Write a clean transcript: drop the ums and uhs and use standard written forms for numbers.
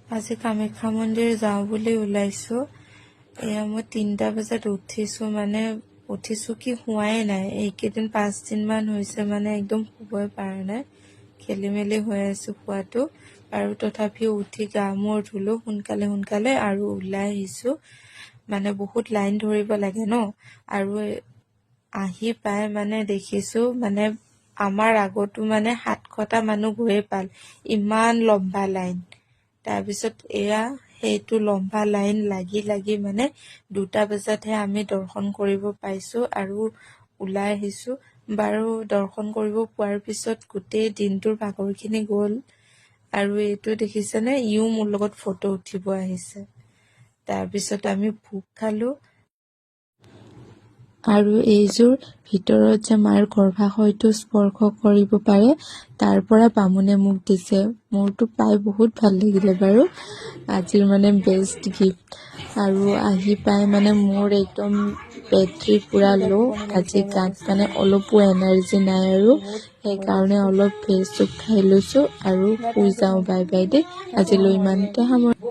আজি কামাখ্যা মন্দিৰ যাওঁ বুলি ওলাইছোঁ। এয়া মই 3টা বজাত উঠিছোঁ, মানে উঠিছোঁ কি হোৱাই নাই। এইকেইদিন 5 দিনমান হৈছে, মানে একদম শুবই পৰা নাই, খেলি মেলি হৈ আছোঁ খোৱাটো। আৰু তথাপিও উঠি গা মূৰ ধুলোঁ সোনকালে আৰু ওলাই আহিছোঁ। মানে বহুত লাইন ধৰিব লাগে ন, আৰু আহি পাই মানে দেখিছোঁ মানে আমাৰ আগতো মানে 700টা মানুহ গৈয়ে পাল, ইমান লম্বা লাইন। তাৰপিছত এয়া সেইটো লম্বা লাইন লাগি মানে 2টা বজাতহে আমি দৰ্শন কৰিব পাইছোঁ আৰু ওলাই আহিছোঁ। বাৰু দৰ্শন কৰিব পোৱাৰ পিছত গোটেই দিনটোৰ ভাগৰখিনি গ'ল। আৰু এইটো দেখিছেনে, ইও মোৰ লগত ফটো উঠিব আহিছে। তাৰপিছত আমি ভোগ খালোঁ। আৰু এইযোৰ ভিতৰত যে মাৰ গৰ্ভাশয়টো স্পৰ্শ কৰিব পাৰে, তাৰ পৰা বামুণে মোক দিছে। মোৰতো পাই বহুত ভাল লাগিলে বাৰু, আজিৰ মানে বেষ্ট গিফ্ট। আৰু আহি পাই মানে মোৰ একদম বেটাৰী পুৰা ল', আজি গাত মানে অলপো এনাৰ্জি নাই, আৰু সেইকাৰণে অলপ ফেচ চুপ খাই লৈছোঁ আৰু শুই যাওঁ। বাই বাই দেই, আজিলৈ ইমানতে সামৰিছোঁ।